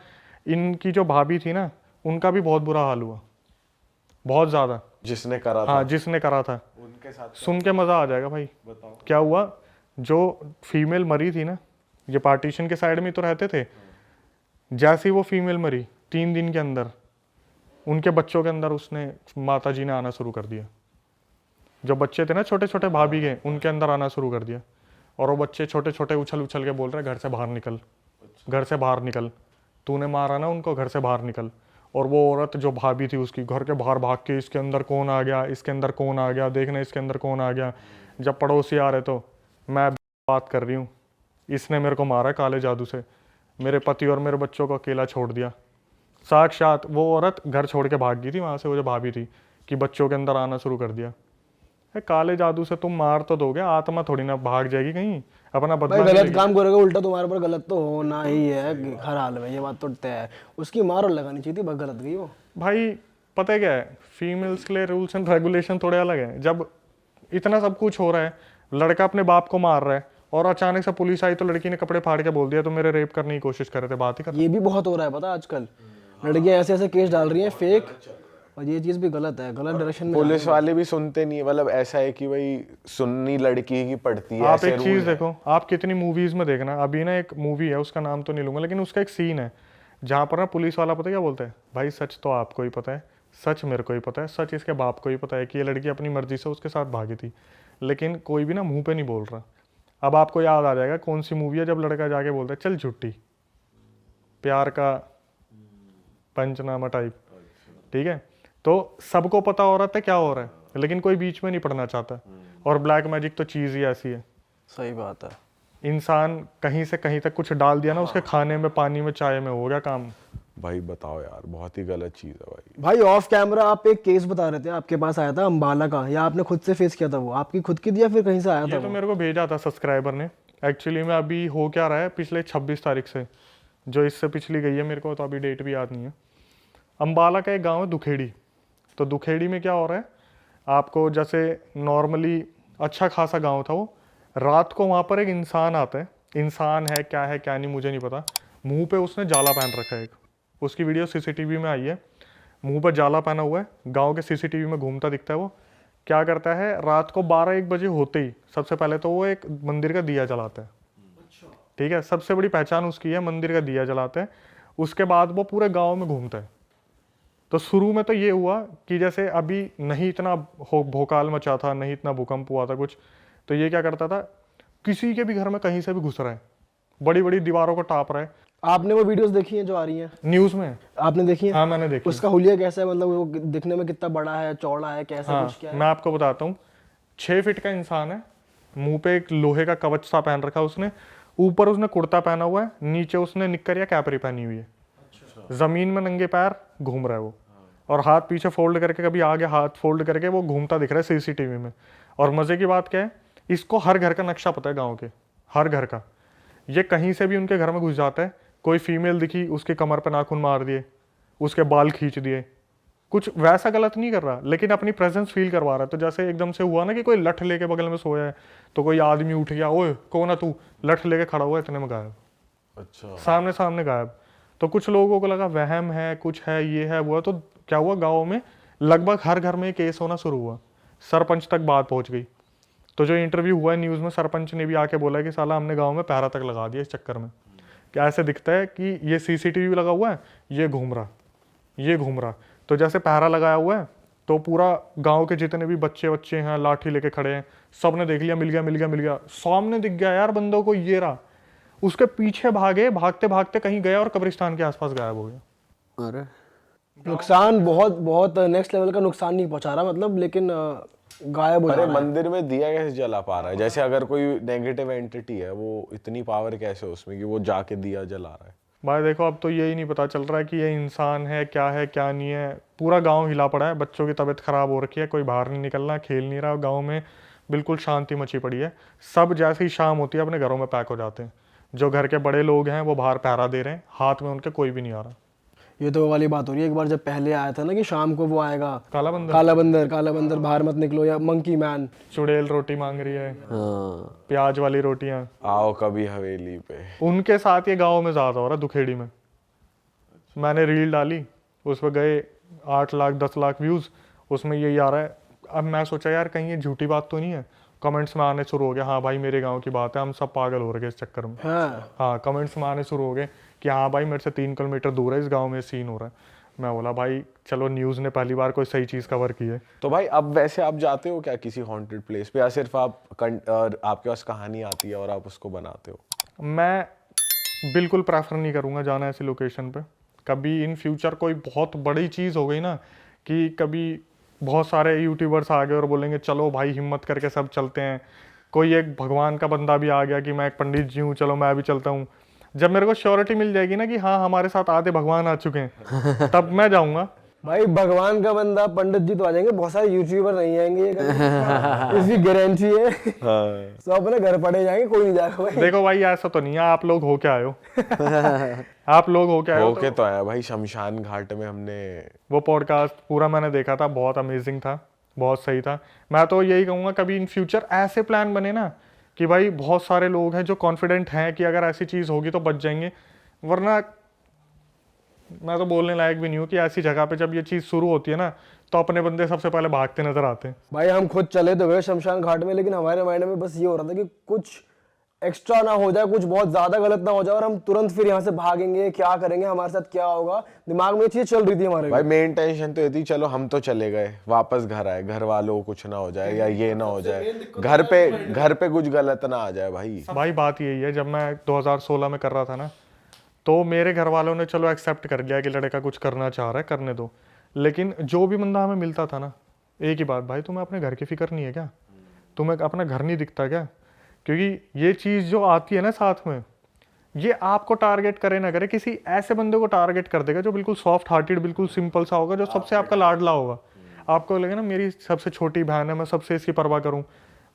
इनकी जो भाभी थी ना, उनका भी बहुत बुरा हाल हुआ, बहुत ज़्यादा। जिसने करा था? हाँ, जिसने करा था। उनके साथ सुन के मज़ा आ जाएगा भाई। बताओ क्या हुआ, जो फीमेल मरी थी ना, ये पार्टीशन के साइड में तो रहते थे, जैसे ही वो फीमेल मरी 3 दिन के अंदर उनके बच्चों के अंदर उसने, माता जी ने आना शुरू कर दिया। जो बच्चे थे ना छोटे छोटे भाभी के, उनके अंदर आना शुरू कर दिया। और वो बच्चे छोटे छोटे उछल उछल के बोल रहे घर से बाहर निकल, घर से बाहर निकल, तूने मारा ना उनको, घर से बाहर निकल। और वो औरत जो भाभी थी उसकी, घर के बाहर भाग के इसके अंदर कौन आ गया, इसके अंदर कौन आ गया, देखना इसके अंदर कौन आ गया। जब पड़ोसी आ रहे तो मैं बात कर रही हूँ, इसने मेरे को मारा काले जादू से, मेरे पति और मेरे बच्चों को अकेला छोड़ दिया। साक्षात वो औरत घर छोड़ के भाग गई थी वहाँ से, वो जो भाभी थी, कि बच्चों के अंदर आना शुरू कर दिया। काले जादू से तुम मार तो दोगे, आत्मा थोड़ी ना भाग जाएगी कहीं, अपना भाई बदला गलत लेगी। काम करोगे उल्टा तुम्हारे पर गलत तो होना ही है हर हाल में, ये बात तो तय है। उसकी मार और लगानी चाहिए थी, बस गलत गई वो। भाई पता है क्या है, फीमेल्स के लिए रूल्स एंड रेगुलेशन थोड़े अलग हैं। जब इतना सब कुछ हो रहा है, लड़का अपने बाप को मार रहा है, और अचानक से पुलिस आई तो लड़की ने कपड़े फाड़ के बोल दिया तो मेरे रेप करने की कोशिश कर रहे थे, बात ही कर। ये भी बहुत हो रहा है पता है आजकल, लड़कियां ऐसे ऐसे केस डाल रही हैं फेक, और ये चीज़ भी गलत है, गलत डायरेक्शन में। पुलिस वाले भी सुनते नहीं है, मतलब ऐसा है कि भाई सुन्नी लड़की की पड़ती है। आप ऐसे एक रूल चीज़ है। देखो, आप कितनी मूवीज़ में देखना, अभी ना एक मूवी है, उसका नाम तो नहीं लूंगा, लेकिन उसका एक सीन है जहाँ पर ना पुलिस वाला पता है क्या बोलता है, भाई सच तो आपको ही पता है, सच मेरे को ही पता है, सच इसके बाप को ही पता है कि ये लड़की अपनी मर्जी से उसके साथ भागी थी, लेकिन कोई भी ना मुंह पे नहीं बोल रहा। अब आपको याद आ जाएगा कौन सी मूवी है जब लड़का जाके बोलता है चल झुट्टी, प्यार का पंचनामा टाइप, ठीक है। तो सबको पता हो रहा था क्या हो रहा है, लेकिन कोई बीच में नहीं पड़ना चाहता। और ब्लैक मैजिक तो चीज़ ही ऐसी है, सही बात है। इंसान कहीं से कहीं तक कुछ डाल दिया ना उसके खाने में, पानी में, चाय में, हो गया काम। भाई बताओ यार, बहुत ही गलत चीज है भाई। भाई ऑफ कैमरा आप एक केस बता रहे थे, आपके पास आया था अंबाला का, या आपने खुद से फेस किया था? वो आपकी खुद की थी या फिर कहीं से आया था ये तो मेरे को भेजा था सब्सक्राइबर ने। एक्चुअली में अभी हो क्या रहा है, पिछले 26 तारीख से, जो इससे पिछली गई है, मेरे को तो अभी डेट भी याद नहीं है। अंबाला का एक गाँव है दुखेड़ी। तो दुखेड़ी में क्या हो रहा है, आपको जैसे नॉर्मली अच्छा खासा गाँव था वो, रात को वहाँ पर एक इंसान आता है, इंसान है क्या नहीं मुझे नहीं पता, मुंह पे उसने जाला पहन रखा है एक, उसकी वीडियो सीसीटीवी में आई है, मुंह पर जाला पहना हुआ है, गांव के सीसीटीवी में घूमता दिखता है। वो क्या करता है, रात को 12-1 बजे होते ही सबसे पहले तो वो एक मंदिर का दिया जलाता है, ठीक है, सबसे बड़ी पहचान उसकी है, मंदिर का दिया जलाता है। उसके बाद वो पूरे गाँव में घूमता है। तो शुरू में तो ये हुआ कि जैसे अभी नहीं इतना भोकाल मचा था, नहीं इतना भूकंप हुआ था कुछ, तो ये क्या करता था, किसी के भी घर में कहीं से भी घुस रहा है, बड़ी बड़ी दीवारों को टाप रहा है। आपने वो वीडियोस देखी हैं जो आ रही हैं न्यूज़ में? आपने देखी है? हाँ मैंने देखी। उसका हुलिया कैसा है, मतलब वो दिखने में कितना बड़ा है, चौड़ा है, कैसा हाँ कुछ क्या है? मैं आपको बताता हूँ। 6 फीट का इंसान है, मुंह पे एक लोहे का कवच सा पहन रखा है उसने, ऊपर उसने कुर्ता पहना हुआ है, नीचे उसने निक्कर या कैपरी पहनी हुई है, जमीन में नंगे पैर घूम रहा है वो, और हाथ पीछे फोल्ड करके, कभी आगे हाथ फोल्ड करके वो घूमता दिख रहा है सीसीटीवी में। और मजे की बात क्या है, इसको हर घर का नक्शा पता है, गाँव के हर घर का। ये कहीं से भी उनके घर में घुस जाता है, कोई फीमेल दिखी उसके कमर पे नाखून मार दिए, उसके बाल खींच दिए, कुछ वैसा गलत नहीं कर रहा, लेकिन अपनी प्रेजेंस फील करवा रहा है। तो जैसे एकदम से हुआ ना कि कोई लठ लेके बगल में सोया है, तो कोई आदमी उठ गया, ओए कौन है तू, लठ लेके खड़ा हुआ है, इतने में गायब, अच्छा सामने सामने गायब। तो कुछ लोगों को लगा वहम है, कुछ है, ये है वो है। तो क्या हुआ, गाँव में लगभग हर घर में केस होना शुरू हुआ, सरपंच तक बात पहुंच गई। तो जो इंटरव्यू हुआ है न्यूज़ में, सरपंच ने भी आके बोला कि साला हमने गांव में पहरा तक लगा दिया इस चक्कर में। क्या ऐसे दिखता है कि ये सीसीटीवी लगा हुआ है, ये घूम रहा, ये घूम रहा। तो जैसे पहरा लगाया हुआ है, तो पूरा गांव के जितने भी बच्चे हैं लाठी लेके खड़े हैं, सब ने देख लिया, मिल गया मिल गया मिल गया, सामने दिख गया यार बंदों को, ये रहा। उसके पीछे भागे, भागते भागते कहीं गया और कब्रिस्तान के आसपास गायब हो गया। अरे नुकसान बहुत बहुत नेक्स्ट लेवल का नुकसान नहीं पहुंचा रहा मतलब, लेकिन गायब हो जा अरे रहा है। मंदिर में दिया कैसे जला पा रहा है? जैसे अगर कोई नेगेटिव एंटिटी है, वो इतनी पावर कैसे उसमें कि वो जाके दिया जला रहा है? भाई देखो, अब तो यही नहीं पता चल रहा है कि ये इंसान है क्या नहीं है। पूरा गांव हिला पड़ा है, बच्चों की तबीयत खराब हो रखी है, कोई बाहर नहीं निकलना, खेल नहीं रहा। गांव में बिल्कुल शांति मची पड़ी है। सब जैसे ही शाम होती है अपने घरों में पैक हो जाते हैं। जो घर के बड़े लोग हैं वो बाहर पहरा दे रहे हैं, हाथ में उनके कोई भी नहीं आ रहा। ये तो वो वाली बात हो रही है, एक बार जब पहले आया था ना कि शाम को वो आएगा काला बंदर, काला बंदर बाहर मत निकलो, या मंकी मैन। चुड़ैल रोटी मांग रही है, हाँ प्याज वाली रोटियां, आओ कभी हवेली पे। उनके साथ ये गांव में ज्यादा हो रहा है, दुखेड़ी में। मैंने रील डाली, उस पर गए 8 लाख 10 लाख व्यूज, उसमें यही आ रहा है। अब मैं सोचा यार कहीं ये झूठी बात तो नहीं है। कमेंट्स में आने शुरू हो गया, हाँ भाई मेरे गांव की बात है, हम सब पागल हो रहे हैं इस चक्कर में। हाँ, कमेंट्स में आने शुरू हो गए कि हाँ भाई मेरे से 3 किलोमीटर दूर है, इस गांव में सीन हो रहा है। मैं बोला भाई चलो, न्यूज़ ने पहली बार कोई सही चीज़ कवर की है। तो भाई अब वैसे आप जाते हो क्या किसी हॉन्टेड प्लेस पे, या सिर्फ आपके पास कहानी आती है और आप उसको बनाते हो? मैं बिल्कुल प्रेफर नहीं करूँगा जाना ऐसी लोकेशन पे। कभी इन फ्यूचर कोई बहुत बड़ी चीज़ हो गई ना, कि कभी बहुत सारे यूट्यूबर्स आ गए और बोलेंगे चलो भाई हिम्मत करके सब चलते हैं, कोई एक भगवान का बंदा भी आ गया कि मैं एक पंडित जी हूँ, चलो मैं भी चलता हूँ, जब मेरे को श्योरिटी मिल जाएगी ना कि हाँ हमारे साथ आधे भगवान आ चुके हैं, तब मैं जाऊँगा। भाई भगवान का बंदा पंडित जी तो आ जाएंगे, बहुत सारे यूट्यूबर नहीं आएंगे ये कभी। इसकी गारंटी है। सब अपने घर पड़े जाएंगे, कोई नहीं जाएगा भाई। देखो भाई ऐसा तो नहीं है, आप लोग हो क्या आए हो आप लोग हो क्या आए हो। ओके तो आया भाई, शमशान घाट में हमने वो पॉडकास्ट पूरा मैंने देखा था, बहुत अमेजिंग था, बहुत सही था। मैं तो यही कहूँगा कभी इन फ्यूचर ऐसे प्लान बने ना कि भाई बहुत सारे लोग हैं जो कॉन्फिडेंट हैं कि अगर ऐसी चीज़ होगी तो बच जाएंगे, वरना मैं तो बोलने लायक भी नहीं हूँ कि ऐसी जगह पे जब ये चीज़ शुरू होती है ना, तो अपने बंदे सबसे पहले भागते नजर आते हैं। भाई हम खुद चले तो गए शमशान घाट में, लेकिन हमारे माइंड में बस ये हो रहा था कि कुछ एक्स्ट्रा ना हो जाए, कुछ बहुत ज्यादा गलत ना हो जाए और हम तुरंत फिर यहाँ से भागेंगे, क्या करेंगे, हमारे साथ क्या होगा, दिमाग में ये चीज चल रही थी हमारे। भाई मेन टेंशन तो ये थी, चलो हम तो चले गए, वापस घर आए, घर वालों को कुछ ना हो जाए या ये ना हो जाए, घर पे कुछ गलत ना आ जाए। भाई बात यही है, जब मैं 2016 में कर रहा था ना, तो मेरे घर वालों ने चलो एक्सेप्ट कर लिया कि लड़का कुछ करना चाह रहा है, करने दो। लेकिन जो भी बंदा हमें मिलता था ना, एक ही बात, भाई तुम्हें अपने घर की फिक्र नहीं है क्या, तुम्हें अपना घर नहीं दिखता क्या? क्योंकि ये चीज़ जो आती है ना साथ में, ये आपको टारगेट करे ना करे, किसी ऐसे बंदे को टारगेट कर देगा जो बिल्कुल सॉफ्ट हार्टेड, बिल्कुल सिंपल सा होगा, जो सबसे आपका लाडला होगा। आपको लगेगा ना मेरी सबसे छोटी बहन है, मैं सबसे इसकी परवाह करूं।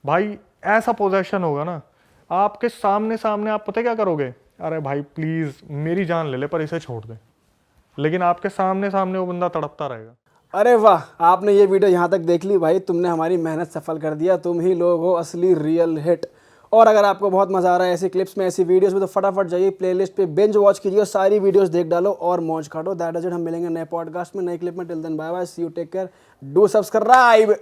भाई ऐसा पोजेशन होगा ना आपके सामने सामने, आप पता क्या करोगे, अरे भाई प्लीज़ मेरी जान ले ले पर इसे छोड़ दे। लेकिन आपके सामने सामने वो बंदा तड़पता रहेगा। अरे वाह, आपने ये वीडियो यहाँ तक देख ली भाई, तुमने हमारी मेहनत सफल कर दिया, तुम ही लोग हो असली रियल हिट। और अगर आपको बहुत मजा आ रहा है ऐसी क्लिप्स में, ऐसी वीडियोस में, तो फटाफट जाइए प्लेलिस्ट पे, बिंज वॉच कीजिए, सारी वीडियोस देख डालो और मौज काटो। दैट इज इट, हम मिलेंगे नए पॉडकास्ट में, नए क्लिप में। Till then bye bye, see you, take care, do subscribe.